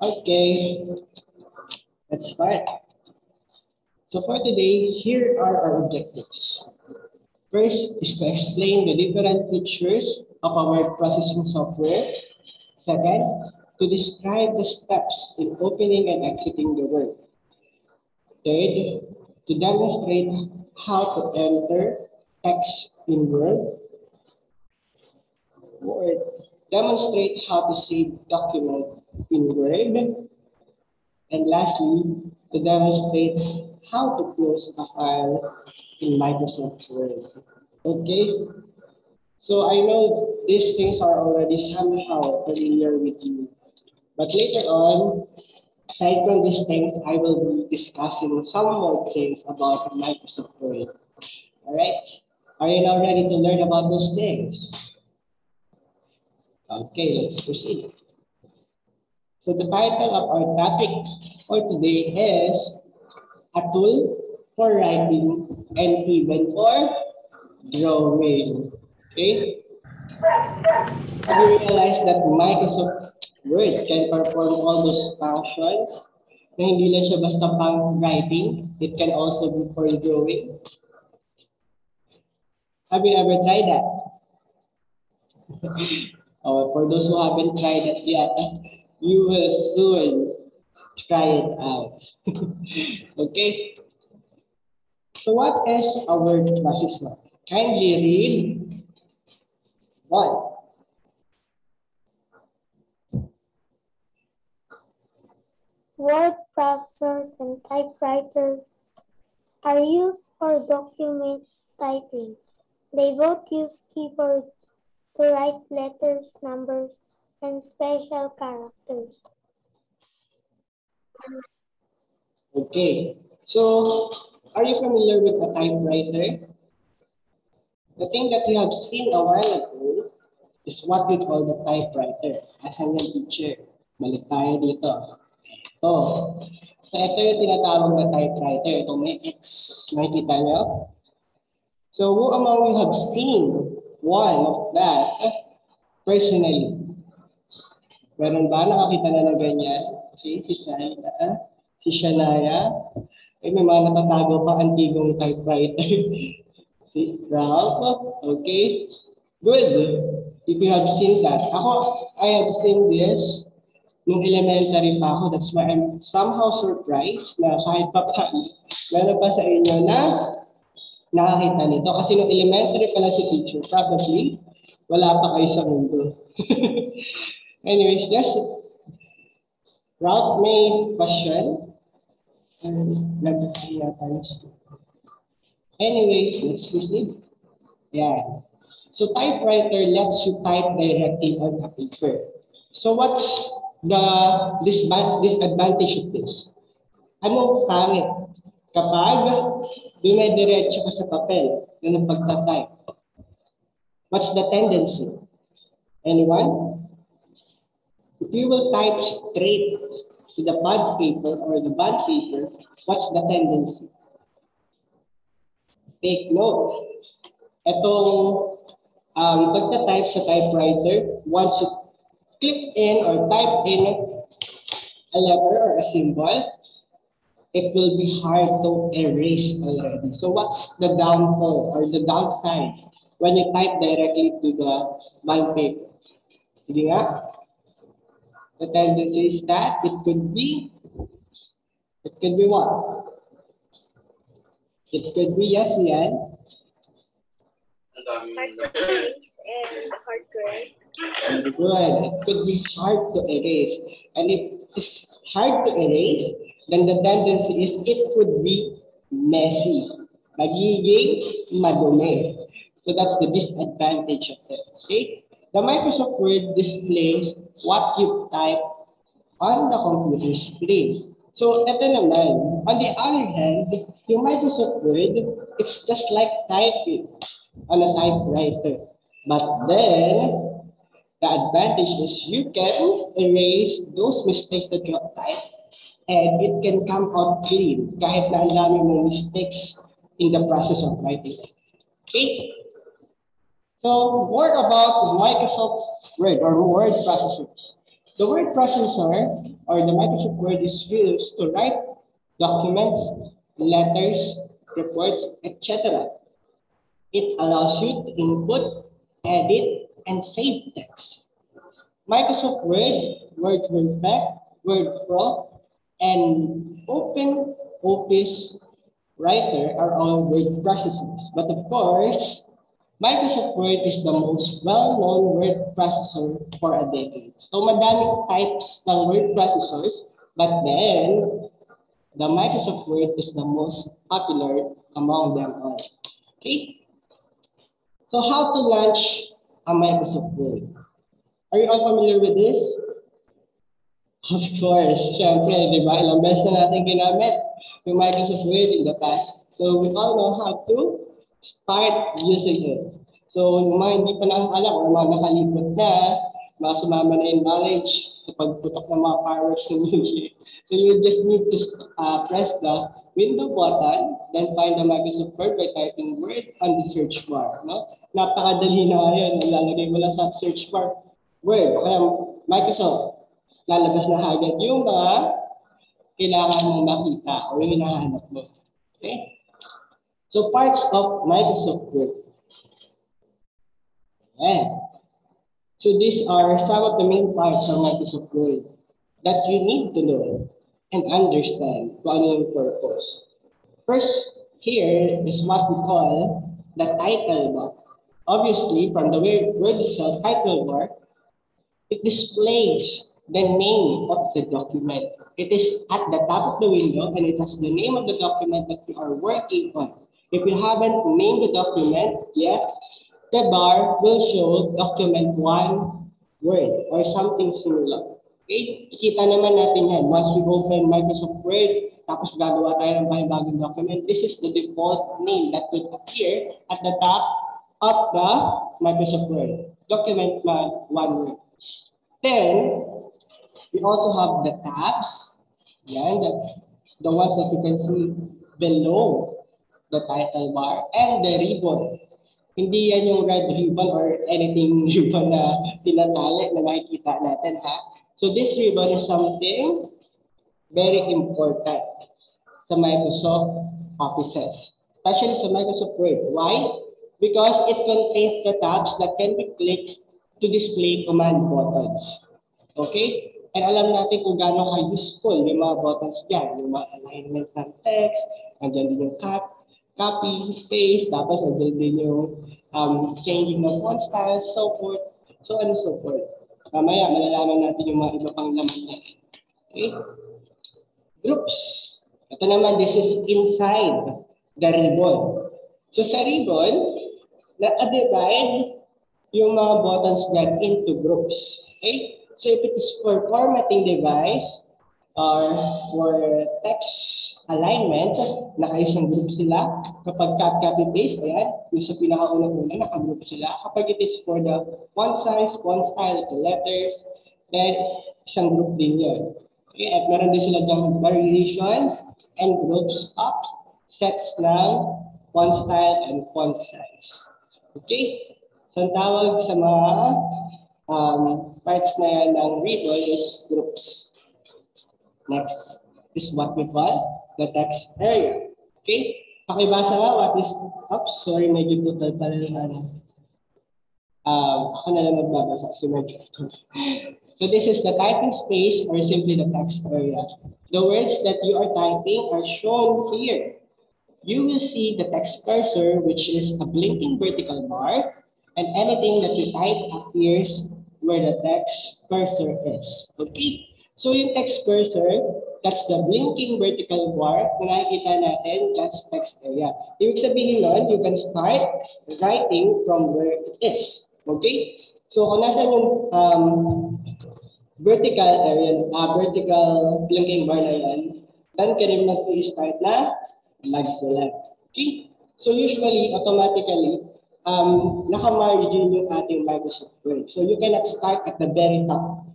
Okay, let's start. So for today, here are our objectives. First is to explain the different features of our processing software. Second, to describe the steps in opening and exiting the Word. Third, to demonstrate how to enter text in Word. Fourth, demonstrate how to save document in Word. And lastly, to demonstrate how to close a file in Microsoft Word. Okay, so I know these things are already somehow familiar with you. But later on, aside from these things, I will be discussing some more things about Microsoft Word. All right, are you now ready to learn about those things? Okay, let's proceed. So the title of our topic for today is a tool for writing and even for drawing. Okay? Have you realized that Microsoft Word can perform all those functions? Na hindi lang siya basta pang writing, it can also be for drawing. Have you ever tried that? For those who haven't tried it yet, you will soon try it out. Okay? So what is a word processor? Kindly read 1. Word processors and typewriters are used for document typing. They both use keyboards to write letters, numbers, and special characters. Okay, so are you familiar with a typewriter? The thing that you have seen a while ago is what we call the typewriter. Asan yung teacher? Balik tayo dito. Ito. So ito yung tinatawag na typewriter. Ito may X. Nakikita nyo? So who among you have seen one of that personally? Meron ba nakakita na ng ganyan? Si Shania, si Shania. May mga natatago pa antigong typewriter. Si Ralph. Okay. Good. If you have seen that. I have seen this nung elementary pa ako. That's why I'm somehow surprised na kahit pa paano, meron pa sa inyo na nakakita nito. Kasi nung elementary pa lang si teacher, probably wala pa kayo sa mundo. Anyways, yes. Ralph, may question? Anyways, let's proceed. Yeah. So typewriter lets you type directly on a paper. So what's the disadvantage of this? Anong pangit kapag dumidiretso ka sa papel na ng pagtatype? What's the tendency? Anyone? If you will type straight to the bond paper or the bond paper, what's the tendency? Take note. Itong pagta-type sa typewriter, once you click in or type in a letter or a symbol, it will be hard to erase already. So what's the downfall or the downside when you type directly to the bond paper? Sige nga. The tendency is that it could be what? It could be, yes, yan. Hard to erase and hard to write. Very good. It could be hard to erase. And if it's hard to erase, then the tendency is it could be messy. Magiging madumi. So that's the disadvantage of it. Okay? The Microsoft Word displays what you type on the computer screen. So, ito naman. On the other hand, yung Microsoft Word, it's just like typing on a typewriter. But then, the advantage is you can erase those mistakes that you have typed and it can come out clean kahit na ang dami mong mistakes in the process of writing. Okay? So more about Microsoft Word or word processors. The word processor or the Microsoft Word is used to write documents, letters, reports, etc. It allows you to input, edit, and save text. Microsoft Word, Word Perfect, Word Pro, and Open Office Writer are all word processors. But of course, Microsoft Word is the most well-known word processor for a decade. So madaming types ng word processors, but then the Microsoft Word is the most popular among them all. Okay? So how to launch a Microsoft Word? Are you all familiar with this? Of course, syempre, di ba? Ilang beses na natin ginamit yung Microsoft Word in the past. So we all know how to start using it. So yung mga hindi pa nakakalam o mga nakalipot na, mga sumama na yung knowledge sa pagputok ng mga fireworks ng music. So you just need to press the window button, then find the Microsoft Word by typing Word on the search bar. No? Napakadali na ngayon. Lalagay mo lang sa search bar, Word, o kaya Microsoft. Lalabas na agad yung mga kailangan mong makita o yung hinahanap mo. Okay? So parts of Microsoft Word. Ayan. So these are some of the main parts of Microsoft Word that you need to know and understand kung ano yung purpose. First, here is what we call the title bar. Obviously, from the word itself, title bar, it displays the name of the document. It is at the top of the window and it has the name of the document that you are working on. If you haven't named the document yet, the bar will show document 1 word or something similar. Okay? Ikita naman natin yan. Once we open Microsoft Word, tapos gagawa tayo ng panibagong document, this is the default name that will appear at the top of the Microsoft Word. Document 1 word. Then, we also have the tabs, yan, the ones that you can see below the title bar, and the ribbon. Hindi yan yung red ribbon or anything ribbon na tinatali na makikita natin, ha? So this ribbon is something very important sa Microsoft Offices, especially sa Microsoft Word. Why? Because it contains the tabs that can be clicked to display command buttons. Okay? And alam natin kung gaano ka-useful yung mga buttons dyan. Yung mga alignment ng text, andyan din yung copy, paste, tapos andyan din yung changing ng font style, so forth, so on and so forth. Mamaya, malalaman natin yung mga iba pang laman niya. Okay? Groups. Ito naman, this is inside the ribbon. So sa ribbon, na-divide yung mga buttons dyan into groups. Okay? So if it is for formatting device or for text alignment, nakaisang group sila. Kapag copy paste, ayan, yung sa pinakaunang-una, naka-group sila. Kapag it is for the font size, font style, the letters, then isang group din yun. Okay? At meron din sila dyang variations and groups of sets ng font style and font size. Okay? So ang tawag sa mga parts na yan ng ribbon is groups. Next is what we call the text area. Okay? Pakibasa nga what is, oops, sorry, medyo brutal pala yung ano. Ako na lang magbabasa kasi medyo So this is the typing space or simply the text area. The words that you are typing are shown here. You will see the text cursor, which is a blinking vertical bar, and anything that you type appears where the text cursor is. Okay? So yung text cursor, that's the blinking vertical bar. Kung nakikita natin, that's text area. Ibig sabihin nun, you can start writing from where it is. Okay? So kung nasa yung vertical area, vertical blinking bar na yan, dan ka rin mag-i-start na mag-select. Okay? So usually, automatically, naka-margin yung ating Microsoft Word. So you cannot start at the very top.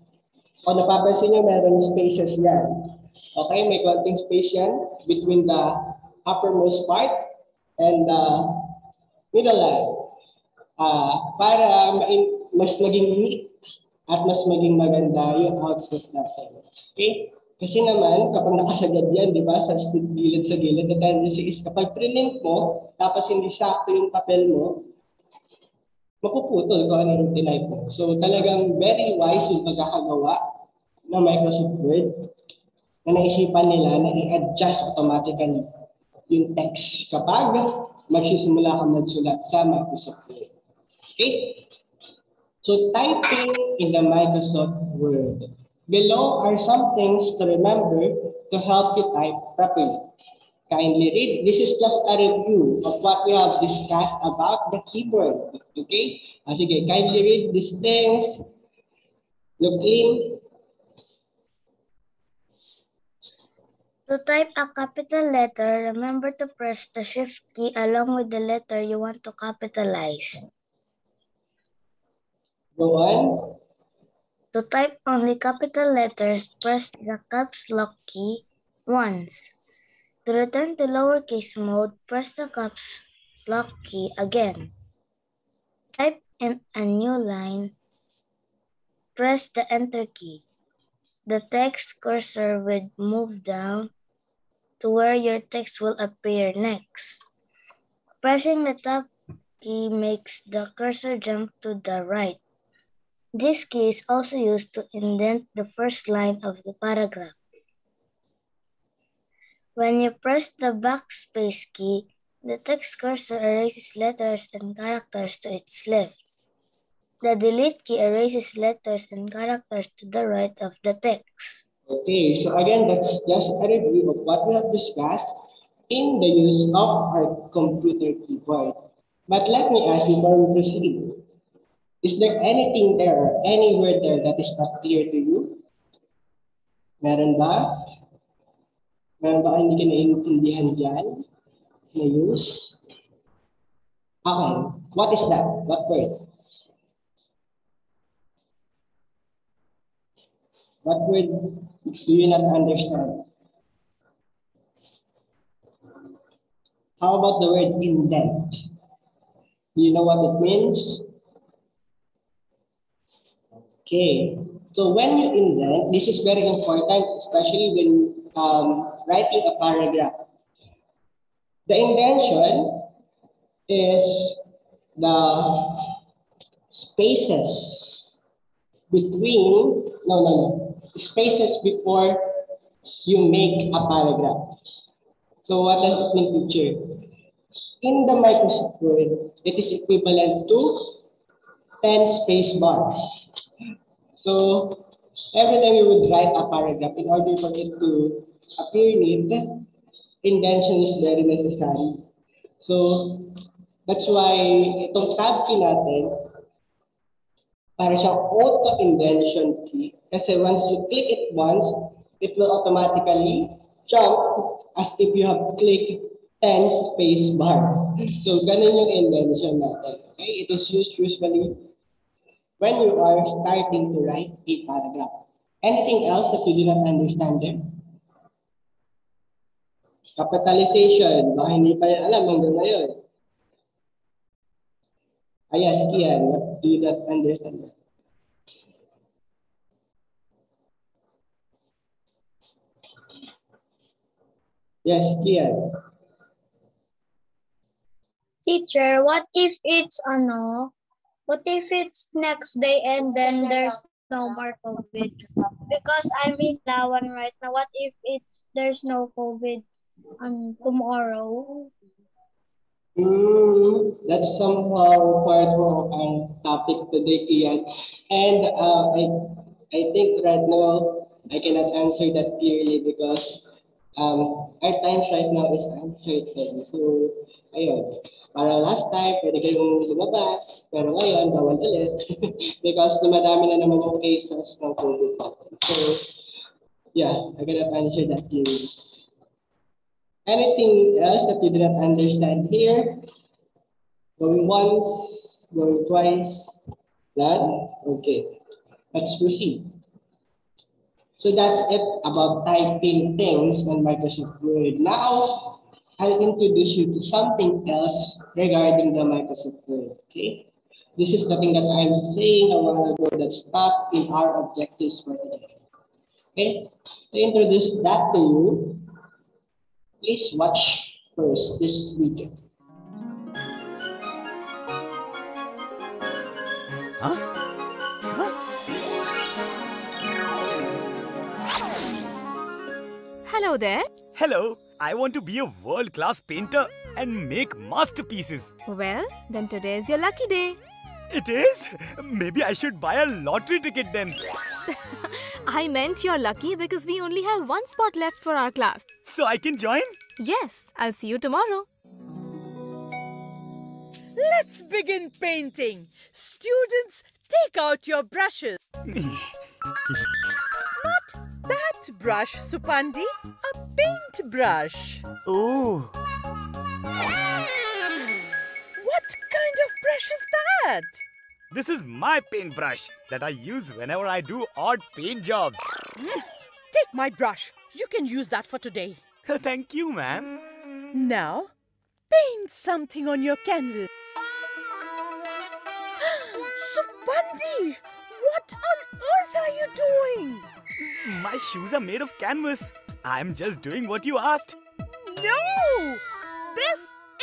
So kung napapansin nyo, meron spaces yan. Okay, may konting space yan between the uppermost part and the middle line. para mas maging neat at mas maging maganda yung output natin. Okay? Kasi naman, kapag nakasagad yan, di ba, sa gilid, the tendency is kapag print mo, tapos hindi sakto yung papel mo, mapuputol kung ano yung tinype mo. So talagang very wise yung pagkakagawa ng Microsoft Word na naisipan nila na i-adjust automatically yung text kapag magsisimula ka magsulat sa Microsoft Word. Okay? So typing in the Microsoft Word. Below are some things to remember to help you type properly. Kindly read. This is just a review of what we have discussed about the keyboard. Okay? Sige, kindly read these things. Look in. To type a capital letter, remember to press the Shift key along with the letter you want to capitalize. Go on. To type only capital letters, press the caps lock key once. To return to lowercase mode, press the caps lock key again. Type in a new line, press the Enter key. The text cursor will move down to where your text will appear next. Pressing the Tab key makes the cursor jump to the right. This key is also used to indent the first line of the paragraph. When you press the backspace key, the text cursor erases letters and characters to its left. The delete key erases letters and characters to the right of the text. Okay, so again, that's just a review of what we have discussed in the use of our computer keyboard. But let me ask before we proceed, is there anything there or any word there that is not clear to you? Meron ba? Meron ba hindi ka naiintindihan dyan na use? Okay, what is that? What word? What word do you not understand? How about the word indent? Do you know what it means? Okay, so when you indent, this is very important, especially when writing a paragraph. The indentation is the spaces between, spaces before you make a paragraph. So what does it mean, teacher? In the Microsoft Word, it is equivalent to 10 space bar. So every time you would write a paragraph, in order for it to appear neat, indentation is very necessary. So that's why itong tab key natin, para siyang auto-indentation key. Kasi once you click it once, it will automatically jump as if you have clicked 10 space bar. So ganun yung indentation natin. Okay? It is used usually when you are starting to write a paragraph. Anything else that you do not understand there? Capitalization, baka hindi pa yan alam hanggang ngayon. Yes, Kian, what do you not understand? Yes, Kian. Teacher, what if it's next day and then there's no more COVID? Because I'm in Lawan right now. What if there's no COVID tomorrow? That's somehow part of our topic today, Kian. And I think right now I cannot answer that clearly because our times right now is uncertain. So, ayun. Parang last time, pwede kayong lumabas, pero ngayon, bawal ulit because dumadami na naman yung cases ng COVID. So, yeah, I cannot answer that clearly. Anything else that you did not understand here? Going once, going twice, none? Okay, let's proceed. So that's it about typing things on Microsoft Word. Now, I'll introduce you to something else regarding the Microsoft Word, okay? This is the thing that I'm saying a while ago that's not in our objectives for today. Okay? To introduce that to you, please watch first this video. Hello there. Hello, I want to be a world-class painter and make masterpieces. Well, then today is your lucky day. It is? Maybe I should buy a lottery ticket then. I meant you're lucky because we only have one spot left for our class. So I can join? Yes, I'll see you tomorrow. Let's begin painting. Students, take out your brushes. Not that brush, Supandi. A paint brush. Oh. What kind of brush is that? This is my paintbrush that I use whenever I do odd paint jobs. Take my brush. You can use that for today. Thank you, ma'am. Now, paint something on your canvas. Supandi, what on earth are you doing? My shoes are made of canvas. I'm just doing what you asked. No! This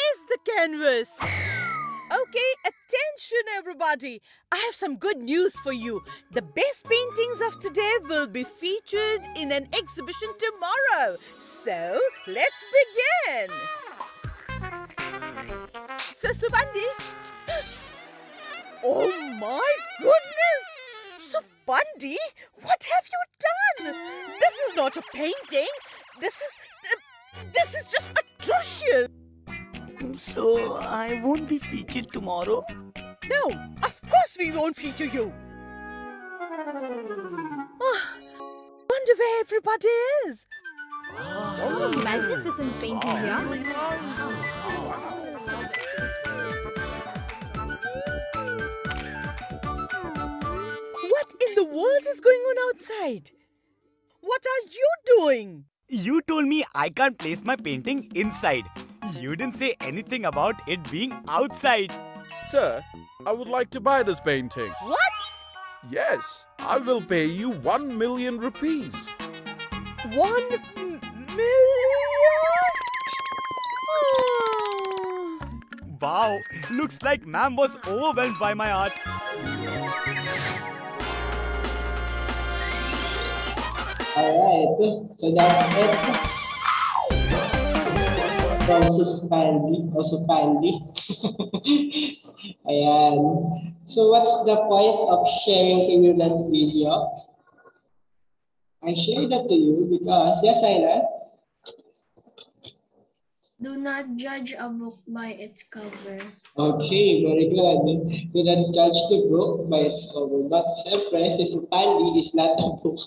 is the canvas. Okay, attention everybody. I have some good news for you. The best paintings of today will be featured in an exhibition tomorrow. So, let's begin. So, Supandi. Oh my goodness! Supandi, what have you done? This is not a painting. This is just atrocious. So, I won't be featured tomorrow? No, of course we won't feature you. Wonder where everybody is. Oh, magnificent painting here. What in the world is going on outside? What are you doing? You told me I can't place my painting inside. You didn't say anything about it being outside. Sir, I would like to buy this painting. What? Yes, I will pay you 1 million rupees. 1 million? Oh. Wow, looks like ma'am was overwhelmed by my art. Alright, so that's it. From Suspandi or Supandi. Ayan. So what's the point of sharing to you that video? I shared that to you because, yes, Aina? Do not judge a book by its cover. Okay, very good. Do not judge the book by its cover. But siyempre, si Supandi is not a book.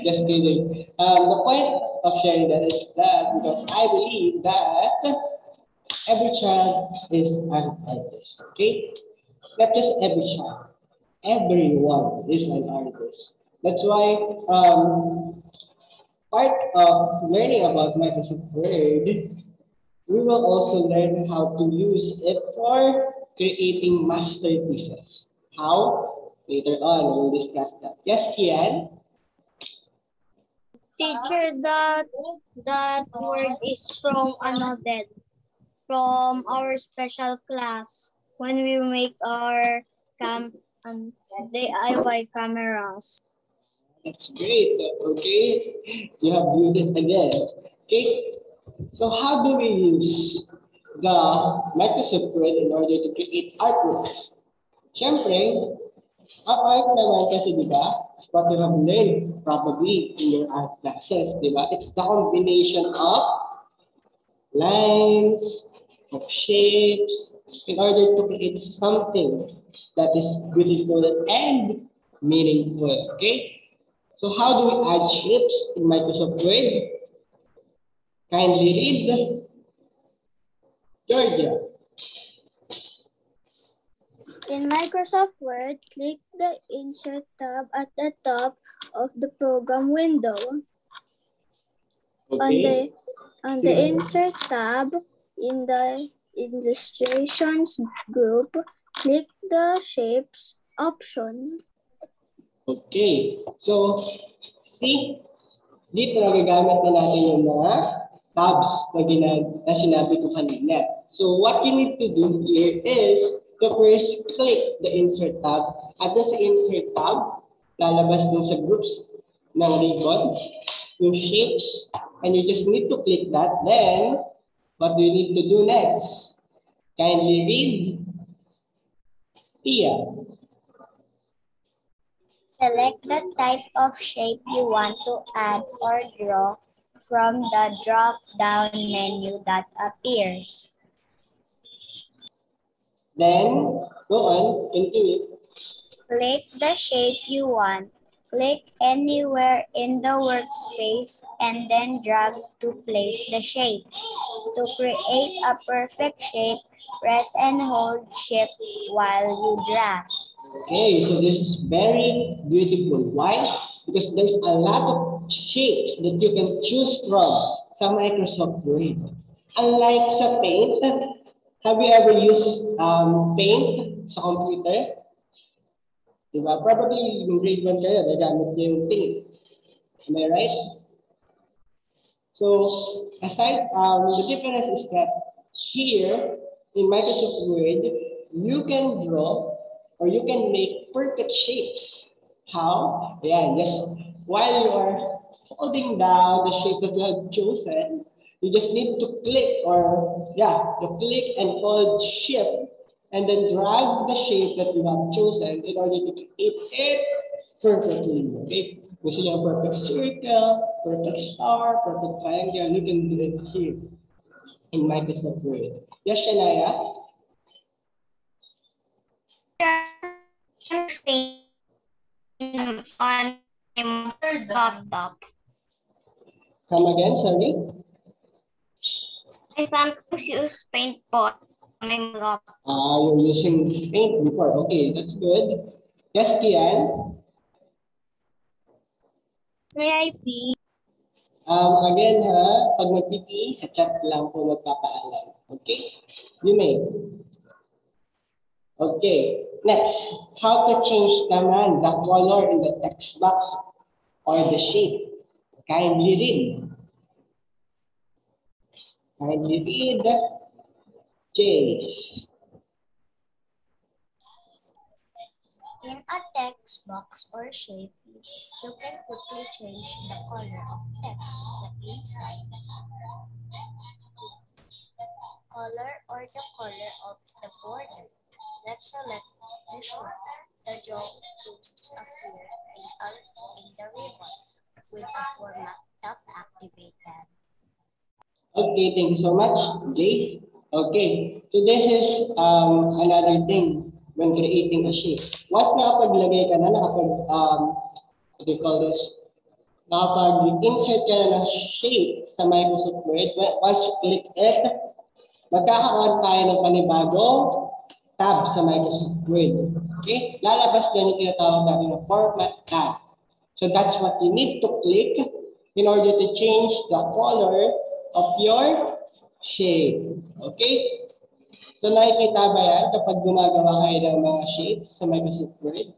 Just kidding. The point of sharing that is that because I believe that every child is an artist. Okay? Not just every child. Everyone is an artist. That's why part of learning about Microsoft Word, we will also learn how to use it for creating masterpieces. How? Later on, we'll discuss that. Yes, Kian? Teacher, that word is from from our special class when we make our DIY cameras. That's great. Okay. You have viewed it again. Okay. So how do we use the Microsoft Word in order to create artworks? Siyempre, ang art naman kasi, di ba, is what you have learned probably in your art classes, di ba? It's the combination of lines, of shapes, in order to create something that is beautiful and meaningful, okay? So how do we add shapes in Microsoft Word? Kindly read, Georgia. In Microsoft Word, click the Insert tab at the top of the program window. Okay. On the Insert tab, in the Illustrations group, click the shapes option. Okay. So, see, dito nagagamit na natin yung mga tabs na sinabi ko kanina. So, what you need to do here is to first click the insert tab. At sa insert tab, lalabas dun sa groups ng ribbon, yung shapes, and you just need to click that. Then, what do you need to do next? Kindly read. Tia. Select the type of shape you want to add or draw from the drop-down menu that appears. Then, go on, continue. Click the shape you want. Click anywhere in the workspace and then drag to place the shape. To create a perfect shape, press and hold Shift while you drag. Okay, so this is very beautiful. Why? Because there's a lot of shapes that you can choose from sa Microsoft Word. Unlike sa Paint, have you ever used Paint sa computer? Diba? Probably yung grade 1 kayo, nagamit niyo yung Paint. Am I right? So, aside, the difference is that here in Microsoft Word, you can draw or you can make perfect shapes. How? Yeah, just while you are holding down the shape that you have chosen, you just need to click you click and hold Shift and then drag the shape that you have chosen in order to create it perfectly. Okay? Gusto niyo perfect circle, perfect star, perfect triangle, you can do it here in Microsoft Word. Yes, Shania? On my laptop. Come again, sorry? I sometimes use Paint po on my laptop. You're using Paint before. Okay, that's good. Yes, Kian? May I be? Again, pag mag-PP, sa chat lang po magpapaalam. Okay? You may. Okay, next. How to change naman the color in the text box or the shape. Kindly read. Kindly read. Jace. In a text box or shape, you can quickly change the color of text, the inside, color or the color of the border. Let's select the shape. The draw fruits appear in the ribbon with the format tab activated. Okay, thank you so much, Jace. Okay, so this is another thing when creating a shape. Once nakapaglagay ka na, what do you call this? Nakapag-insert ka na ng shape sa Microsoft Word, once you click it, magkakaroon tayo ng panibagong tab sa Microsoft Word. Okay? Lalabas dyan yung tinatawag natin ng format tab. So that's what you need to click in order to change the color of your shape. Okay? So nakikita ba yan kapag gumagawa kayo ng mga shapes sa Microsoft Word?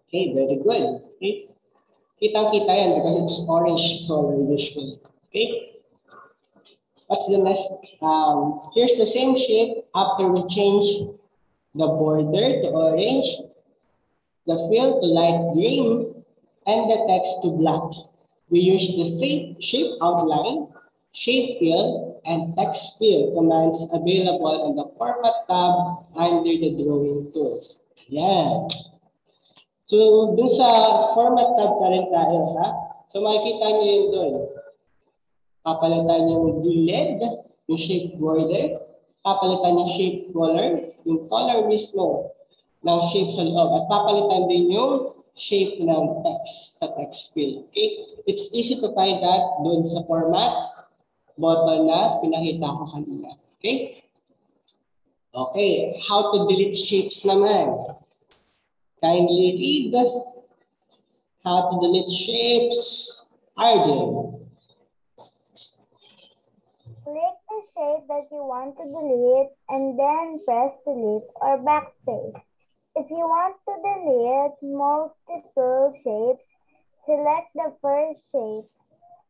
Okay, very good. Okay? Kitang-kita yan because it's orange color usually. Okay? What's the next? Here's the same shape after we change the border to orange, the fill to light green, and the text to black. We use the same shape outline, shape fill, and text fill commands available on the Format tab under the Drawing Tools. Yan. So, dun sa Format tab pa rin tayo, ha? So, makikita nyo yun doon. Papalitan yung gilid, yung shape border. Papalitan yung shape color, yung color mismo ng shape sa loob. At papalitan din yung shape ng text sa text fill. Okay? It's easy to find that doon sa format button na pinakita ko kanina. Okay? Okay. How to delete shapes naman. Kindly read how to delete shapes. Arjun. Click the shape that you want to delete and then press delete or backspace. If you want to delete multiple shapes, select the first shape,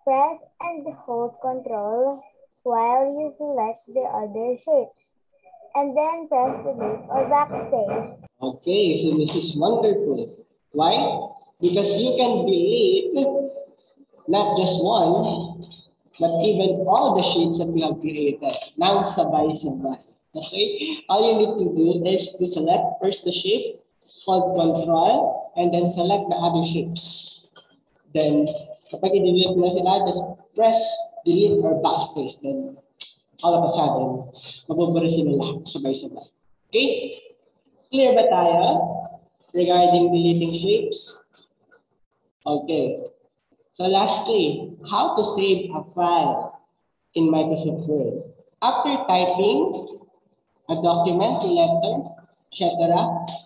press and hold Ctrl while you select the other shapes, and then press delete or backspace. Okay, so this is wonderful. Why? Because you can delete not just one, but even all the shapes that we have created. Now, sabay-sabay. Okay? All you need to do is to select first the shape, hold Control, and then select the other shapes. Then, kapag i-delete mo na sila, just press delete or backspace. Then, all of a sudden, mabubura sila lahat sabay-sabay. Okay? Clear ba tayo regarding deleting shapes? Okay. So lastly, how to save a file in Microsoft Word. After typing a document, letter, etc.,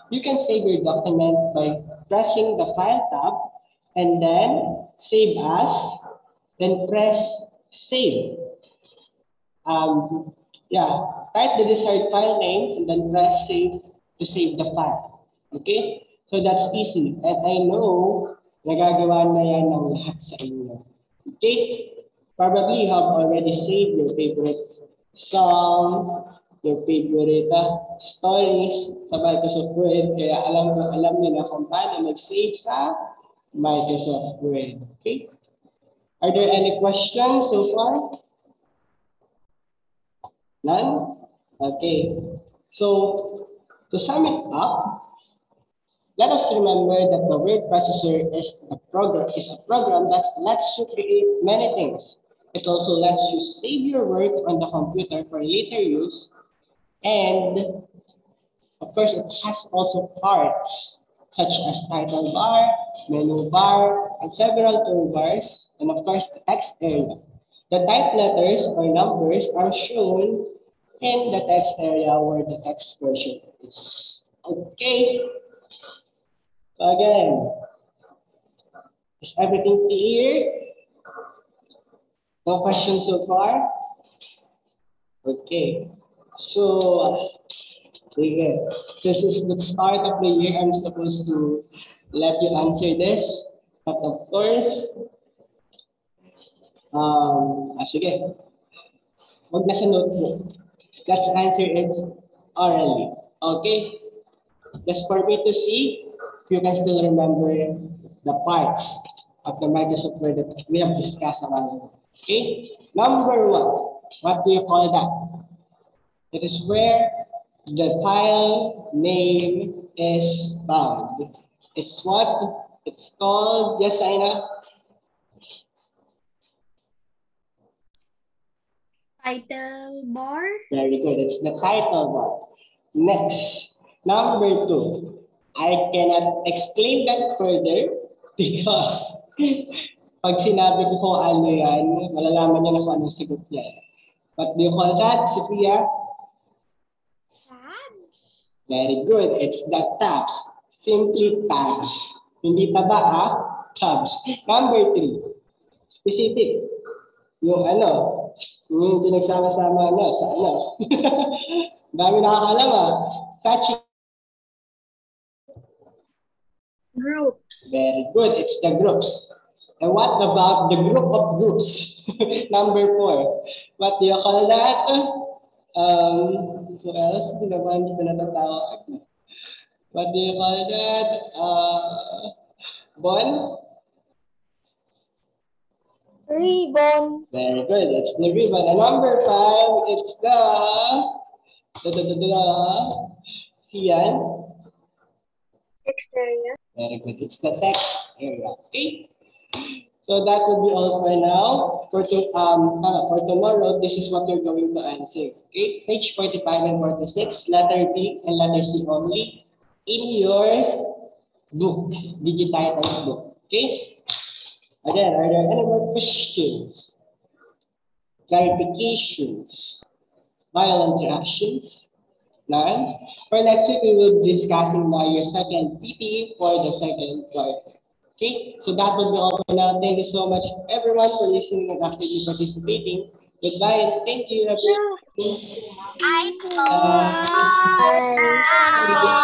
you can save your document by pressing the File tab and then Save As, then press Save. Type the desired file name and then press Save to save the file. Okay? So that's easy. And I know nagagawa na yan ng lahat sa inyo. Okay? Probably you have already saved your favorite song, your favorite stories sa Microsoft Word. Kaya alam niyo na kung paano mag-save sa Microsoft Word. Okay? Are there any questions so far? None? Okay. So, to sum it up, let us remember that the word processor is a program that lets you create many things. It also lets you save your work on the computer for later use. And, of course, it has also parts such as title bar, menu bar, and several toolbars, and of course, the text area. The type letters or numbers are shown in the text area where the text version is. Okay. So again, is everything clear? No questions so far? Okay. So, sige. This is the start of the year. I'm supposed to let you answer this. But of course, sige. Wag na sa notebook. Let's answer it orally. Okay? Just for me to see if you can still remember the parts of the Microsoft Word that we have discussed about. Okay? Number one, what do you call that? It is where the file name is bound. It's what? It's called, yes, Aina? Title bar. Very good. It's the title bar. Next, number two. I cannot explain that further because pag sinabi ko kung ano yan, malalaman niyo na kung anong sagot yan. What do you call that, Sophia? Tabs. Very good. It's the tabs. Simply tabs. Hindi taba, tabs. Number three. Specific. Yung yung pinagsama-sama sa Dami nakakalam Such Groups. Very good. It's the groups. And what about the group of groups? Number four. What do you call that? What else? Hindi ko natatawag. What do you call that? Bon? Ribbon. Very good. It's the ribbon. And number five, it's the Sian. Text area. Very good. It's the text area. Okay. So that would be all for now. For tomorrow, this is what you're going to answer. Okay. Page 45 and 46, letter B and letter C only in your book, Digititles book. Okay. Again, are there any more questions, clarifications, viral interactions? None. For next week, we will be discussing now your second PT for the second quarter. Okay, so that will be all for now. Thank you so much, everyone, for listening and actively participating. Goodbye and thank you, everyone. I Bye. Bye.